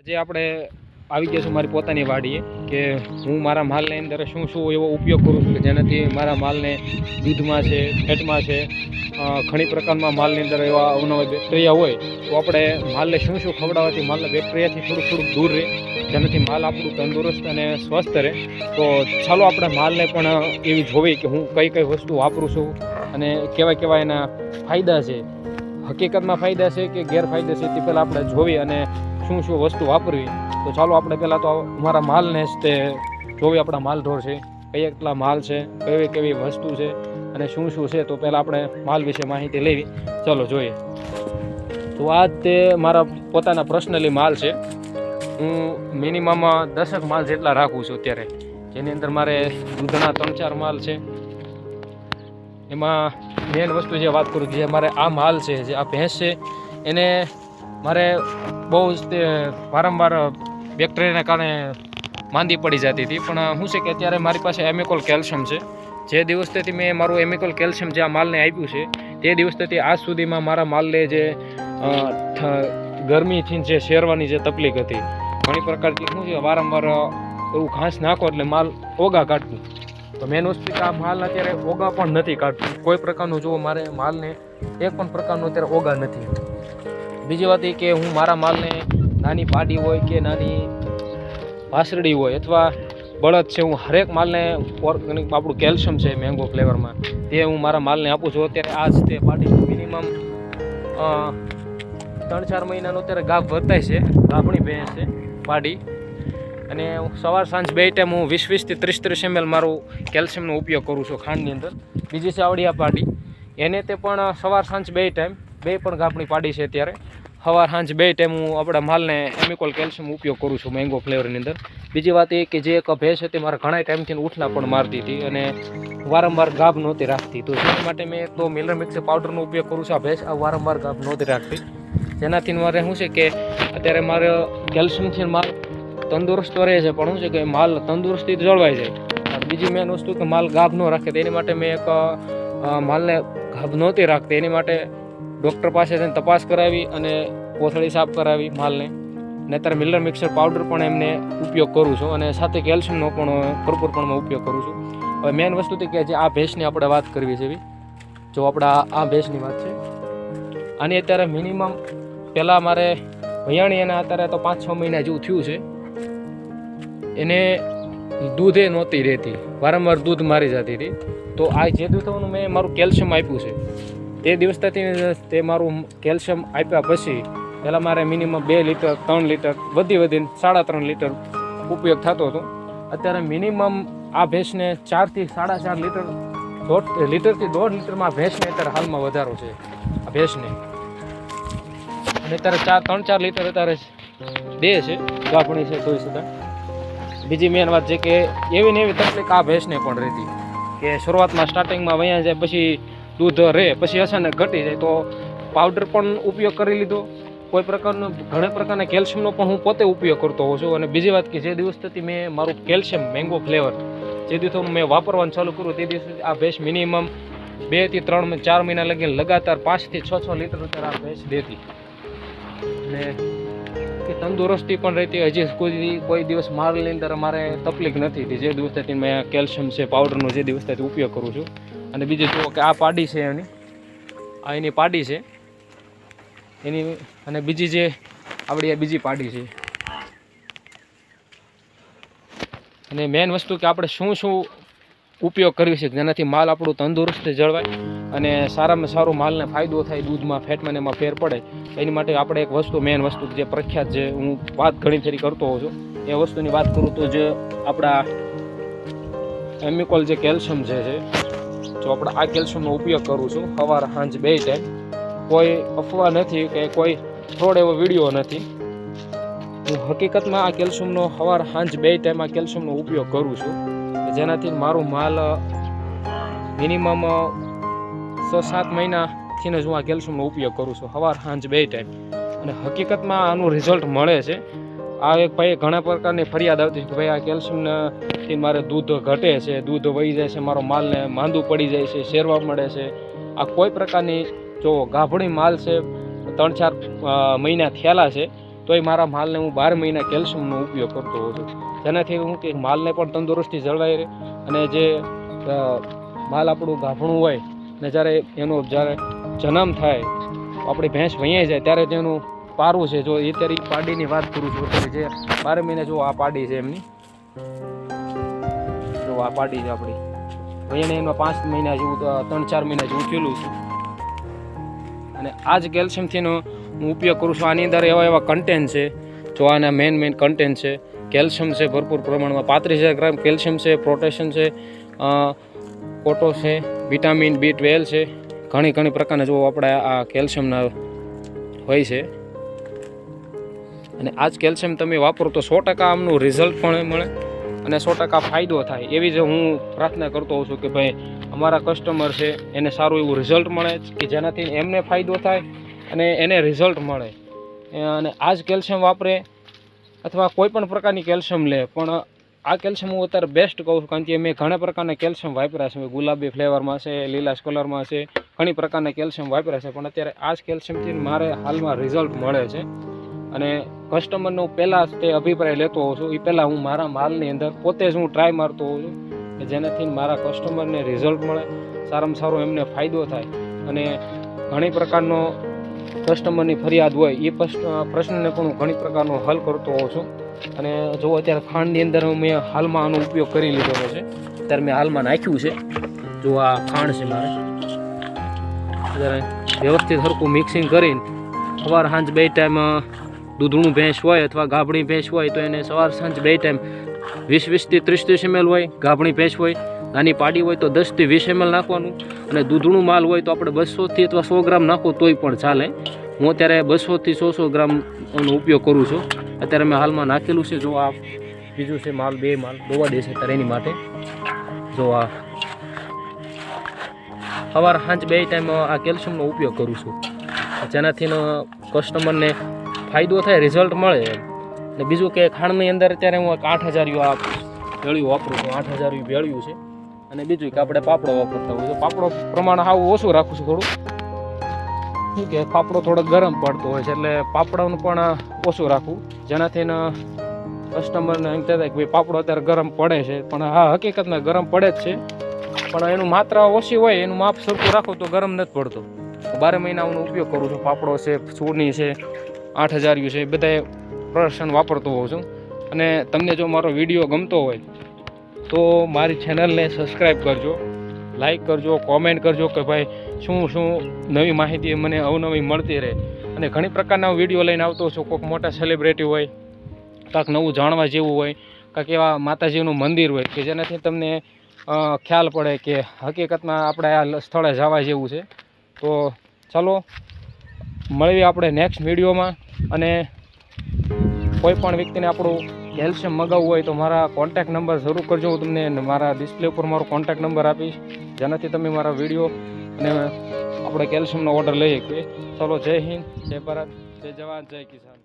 આજે આપણે આવી ગયા છું મારી પોતાની વાડીએ કે હું મારા માલની અંદર શું શું એવો ઉપયોગ કરું છું કે જેનાથી મારા માલને દૂધમાં છે, ફેટમાં છે, ઘણી પ્રકારના માલની અંદર એવા અવનવા બેક્ટેરિયા હોય તો આપણે માલને શું શું ખવડાવવાથી માલના બેક્ટેરિયાથી થોડુંક દૂર રહે, જેનાથી માલ આપણું તંદુરસ્ત અને સ્વસ્થ રહે. તો ચાલો આપણે માલને પણ એવી જોવી કે હું કઈ કઈ વસ્તુ વાપરું છું અને કેવા કેવા એના ફાયદા છે, હકીકતમાં ફાયદા છે કે ગેરફાયદા છે તે પહેલાં આપણે જોવી અને શું શું વસ્તુ વાપરવી. તો ચાલો આપણે પહેલાં તો અમારા માલને જ તે જોવી, આપણા માલ ઢોર છે કઈ કેટલા માલ છે, કેવી કેવી વસ્તુ છે અને શું શું છે. તો પહેલાં આપણે માલ વિશે માહિતી લેવી. ચાલો જોઈએ. તો આ તે મારા પોતાના પર્સનલી માલ છે. હું મિનિમમ 10 માલ જેટલા રાખું છું અત્યારે, જેની અંદર મારે દૂધના 3-4 માલ છે. એમાં મેન વસ્તુ જે વાત કરું જે મારે આ માલ છે, જે આ ભેંસ છે, એને મારે બહુ જ તે વારંવાર બેક્ટેરિયાના કારણે માંદી પડી જતી હતી. પણ શું છે કે અત્યારે મારી પાસે એમિકોલ કેલ્શિયમ છે. જે દિવસથી મેં મારું એમિકોલ કેલ્શિયમ જે આ માલને આપ્યું છે તે દિવસથી આજ સુધીમાં મારા માલને જે ગરમીથી જે શેરવાની જે તકલીફ હતી, ઘણી પ્રકારની શું છે વારંવાર એવું ઘાસ નાખો એટલે માલ ઓગા કાઢતું. તો મેન વસ્તુ કે આ માલ અત્યારે ઓગા પણ નથી કાઢતું. કોઈ પ્રકારનું જો મારે માલને એક પણ પ્રકારનું અત્યારે ઓગા નથી. બીજી વાત એ કે હું મારા માલને નાની પાડી હોય કે નાની વાસરડી હોય અથવા બળદ છે, હું હરેક માલને ઓર્ગેનિક આપણું કેલ્શિયમ છે મેંગો ફ્લેવરમાં તે હું મારા માલને આપું છું. અત્યારે આજ તે પાડી મિનિમમ 3-4 મહિનાનો અત્યારે ગાભ વર્તાય છે, ગાભણી ભેંસ છે પાડી. અને સવાર સાંજ 2 ટાઈમ હું 20-20 થી 30-30 ml મારું કેલ્શિયમનો ઉપયોગ કરું છું ખાંડની અંદર. બીજી છે આવડિયા પાડી, એને તે પણ સવાર સાંજ 2 ટાઈમ, 2 પણ ગાભણી પાડી છે અત્યારે. સવાર સાંજ 2 ટાઈમ હું આપણા માલને એમિકોલ કેલ્શિયમ ઉપયોગ કરું છું મેંગો ફ્લેવરની અંદર. બીજી વાત એ કે જે એક ભેંસ હતી મારા ઘણા ટાઈમથી ઉઠલા પણ મારતી હતી અને વારંવાર ગાભ નહોતી રાખતી. તો તેના માટે મેં એક તો મિલર મિક્સ પાવડરનો ઉપયોગ કરું છું. આ ભેંસ આ વારંવાર ગાભ નહોતી રાખતી, જેનાથી મારે શું છે કે અત્યારે મારે કેલ્શિયમથી માલ તંદુરસ્ત રહે છે, પણ શું છે કે માલ તંદુરસ્તી જળવાઈ જાય. બીજી મેન વસ્તુ કે માલ ગાભ ન રાખે, તેની માટે મેં એક માલને ગાભ નહોતી રાખતી એની માટે ડૉક્ટર પાસે જઈને તપાસ કરાવી અને કોથળી સાફ કરાવી માલને. અને અત્યારે મિલર મિક્સર પાવડર પણ એમને ઉપયોગ કરું છું અને સાથે કેલ્શિયમનો પણ ભરપૂરપણમાં ઉપયોગ કરું છું. હવે મેન વસ્તુ કે જે આ ભેંસની આપણે વાત કરવી છે, જો આપણા આ ભેંસની વાત છે, આની અત્યારે મિનિમમ પહેલાં મારે ભૈયાણી એના અત્યારે તો 5-6 મહિના જેવું થયું છે, એને દૂધે નહોતી રહેતી, વારંવાર દૂધ મારી જતી હતી. તો આ જે દૂધનું મેં મારું કેલ્શિયમ આપ્યું છે તે દિવસથી તે મારું કેલ્શિયમ આપ્યા પછી પહેલાં મારે મિનિમમ 2 લીટર 3 લીટર વધીને 3.5 લીટર ઉપયોગ થતો હતો. અત્યારે મિનિમમ આ ભેંસને 4 થી 4.5 લીટર, 1.5 લીટરથી 1.5 લીટરમાં ભેંસને અત્યારે હાલમાં વધારો છે આ ભેંસને. અને અત્યારે 3-4 લીટર અત્યારે દે છે, ગાભણી છે તોય છતાં. બીજી મેન વાત છે કે એવી ને એવી તકલીફ આ ભેંસને પણ રહેતી કે શરૂઆતમાં સ્ટાર્ટિંગમાં વયા જાય, પછી દૂધ રહે, પછી અચાનક ઘટી જાય. તો પાવડર પણ ઉપયોગ કરી લીધો, કોઈ પ્રકારનો ઘણા પ્રકારના કેલ્શિયમનો પણ હું પોતે ઉપયોગ કરતો હોઉં છું. અને બીજી વાત કે જે દિવસથી મેં મારું કેલ્શિયમ મેંગો ફ્લેવર જે દિવસનું મેં વાપરવાનું ચાલુ કર્યું તે દિવસે આ ભેંસ મિનિમમ 2 થી 3-4 મહિના લગીને લગાતાર 5 થી 6 લીટર અત્યારે આ ભેંસ દેતી અને કે તંદુરસ્તી પણ રહેતી. હજી કોઈ દિવસ માલની અંદર મારે તકલીફ નથી થતી જે દિવસથી મેં કેલ્શિયમ છે પાવડરનો જે દિવસથી ઉપયોગ કરું છું. અને બીજું જુઓ કે આ પાડી છે એની પાડી છે એની, અને બીજી જે આપણી બીજી પાડી છે. અને મેન વસ્તુ કે આપણે શું શું ઉપયોગ કરવી છે જેનાથી માલ આપણું તંદુરસ્ત જળવાય અને સારામાં સારું માલને ફાયદો થાય, દૂધમાં ફેટમાં એમાં ફેર પડે. એની માટે આપણે એક વસ્તુ મેન વસ્તુ જે પ્રખ્યાત જે હું વાત ઘણી ફેરી કરતો હોઉં છું એ વસ્તુની વાત કરું તો જે આપણા એમિકોલ જે કેલ્શિયમ છે, જો આપણે આ કેલ્શિયમનો ઉપયોગ કરું છું સવાર સાંજ 2 ટાઈમ. કોઈ અફવા નથી કે કોઈ ફ્રોડ એવો વિડીયો નથી. હું હકીકતમાં આ કેલ્શિયમનો સવાર સાંજ 2 ટાઈમ આ કેલ્શિયમનો ઉપયોગ કરું છું, જેનાથી મારું માલ મિનિમમ 6-7 મહિનાથી જ હું આ કેલ્શિયમનો ઉપયોગ કરું છું સવાર સાંજ 2 ટાઈમ. અને હકીકતમાં આનું રિઝલ્ટ મળે છે. આ એક ભાઈ ઘણા પ્રકારની ફરિયાદ આવતી કે ભાઈ આ કેલ્શિયમથી મારે દૂધ ઘટે છે, દૂધ વહી જાય છે, મારો માલને માંદું પડી જાય છે, શેરવા મળે છે. આ કોઈ પ્રકારની જો ગાભણી માલ છે 3-4 મહિના થયેલા છે તો તોય મારા માલને હું 12 મહિના કેલ્શિયમનો ઉપયોગ કરતો હોઉં છું, જેનાથી હું કે માલને પણ તંદુરસ્તી જળવાઈ રહે અને જે માલ આપણું ગાભણું હોય ને જ્યારે જન્મ થાય આપણી ભેંસ વૈયાઈ જાય ત્યારે તેનું પારું છે, જો એ ત્યારે પાડીની વાત કરું છું અત્યારે જે 12 મહિના જો આ પાડી છે એમની, જો આ પાડી છે આપણી વૈયાને એમાં 5 મહિના જેવું 3-4 મહિના જેવું થયેલું છે અને આ જ કેલ્શિયમથી હું ઉપયોગ કરું છું. આની અંદર એવા કન્ટેન્ટ છે, જો આના મેઇન કન્ટેન્ટ છે કેલ્શિયમ છે ભરપૂર પ્રમાણમાં 35,000 ગ્રામ કેલ્શિયમ છે, પ્રોટેશન છે, કોટો છે, વિટામિન B12 છે, ઘણી પ્રકારના જો આપણે આ કેલ્શિયમના હોય છે અને આ જ કેલ્શિયમ તમે વાપરો તો 100% આમનું રિઝલ્ટ પણ મળે અને 100% ફાયદો થાય એવી જ હું પ્રાર્થના કરતો હોઉં છું કે ભાઈ અમારા કસ્ટમર છે એને સારું એવું રિઝલ્ટ મળે કે જેનાથી એમને ફાયદો થાય અને એને રિઝલ્ટ મળે. અને આ જ કેલ્શિયમ વાપરે અથવા કોઈ પણ પ્રકારની કેલ્શિયમ લે, પણ આ કેલ્શિયમ હું અત્યારે બેસ્ટ કહું છું કારણ કે મેં ઘણા પ્રકારના કેલ્શિયમ વાપર્યા છે, ગુલાબી ફ્લેવરમાં છે, લીલા કલરમાં છે, ઘણી પ્રકારના કેલ્શિયમ વાપર્યા છે, પણ અત્યારે આ જ કેલ્શિયમથી મારે હાલમાં રિઝલ્ટ મળે છે અને કસ્ટમરનો પહેલાં તે અભિપ્રાય લેતો હોઉં છું. એ પહેલાં હું મારા માલની અંદર પોતે જ હું ટ્રાય મારતો હોઉં છું કે જેનાથી મારા કસ્ટમરને રિઝલ્ટ મળે, સારામાં સારો એમને ફાયદો થાય અને ઘણી પ્રકારનો કસ્ટમરની ફરિયાદ હોય એ પ્રશ્નને પણ હું ઘણી પ્રકારનો હલ કરતો હોઉં છું. અને જો અત્યારે ખાંડની અંદર મેં હાલમાં આનો ઉપયોગ કરી લીધેલો છે, અત્યારે મેં હાલમાં નાખ્યું છે, જો આ ખાંડ છે મારે અત્યારે વ્યવસ્થિત સરખું મિક્સિંગ કરીને સવાર સાંજ 2 ટાઈમ દૂધણું ભેંસ હોય અથવા ગાભણી ભેંસ હોય તો એને સવાર સાંજ 2 ટાઈમ 20 થી 30 ml હોય, ગાભણી ભેંસ હોય નાની પાડી હોય તો 10 થી 20 ml નાખવાનું અને દૂધણું માલ હોય તો આપણે 200 થી અથવા 100 ગ્રામ નાખો તોય પણ ચાલે. હું અત્યારે 200 થી 100 ગ્રામનો ઉપયોગ કરું છું. અત્યારે મેં હાલમાં નાખેલું છે, જો આ બીજું છે માલ, 2 માલ દોવા દે છે ત્યારે એની માટે જો આ સવાર સાંજ 2 ટાઈમ આ કેલ્શિયમનો ઉપયોગ કરું છું જેનાથી કસ્ટમરને ફાયદો થાય, રિઝલ્ટ મળે. અને બીજું કે ખાંડની અંદર અત્યારે હું 8,000 આ ભેળ્યું વાપરું છું, 8,000 ભેળ્યું છે. અને બીજું કે આપણે પાપડો વાપરતા હોય તો પાપડો પ્રમાણ હાવ ઓછું રાખું છું થોડું, શું કે પાપડો થોડો ગરમ પડતો હોય છે એટલે પાપડાનું પણ ઓછું રાખવું જેનાથી કસ્ટમરને એમ કહેવાય કે ભાઈ પાપડો અત્યારે ગરમ પડે છે, પણ હા હકીકતમાં ગરમ પડે જ છે પણ એનું માત્રા ઓછી હોય, એનું માપ સરખું રાખો તો ગરમ નથી પડતો. 12 મહિના હું ઉપયોગ કરું છું, પાપડો છે, ચૂરની છે, 8,000 છે, બધા પ્રોડક્શન વાપરતો હોઉં છું. અને તમને જો મારો વિડીયો ગમતો હોય તો મારી ચેનલને સબસ્ક્રાઈબ કરજો, લાઈક કરજો, કોમેન્ટ કરજો કે ભાઈ શું નવી માહિતી મને અવનવી મળતી રહે. અને ઘણી પ્રકારના વિડીયો લઈને આવતો છું, કોઈક મોટા સેલિબ્રિટી હોય, કાંઈક નવું જાણવા જેવું હોય, કાંઈક એવા માતાજીનું મંદિર હોય કે જેનાથી તમને ખ્યાલ પડે કે હકીકતમાં આપણે આ સ્થળે જવા જેવું છે. તો ચાલો મળીએ આપણે નેક્સ્ટ વિડીયોમાં. અને કોઈ પણ વ્યક્તિને આપણું કેલ્શિયમ મગાવવું હોય તો મારા કોન્ટેક્ટ નંબર જરૂર કરજો, હું તમને મારા ડિસ્પ્લે ઉપર મારો કોન્ટેક્ટ નંબર આપીશ જેનાથી તમે મારા વિડીયો અને આપણે કેલ્શિયમનો ઓર્ડર લઈ શકીએ. ચાલો જય હિન્દ, જય ભારત, જય જવાન, જય કિસાન.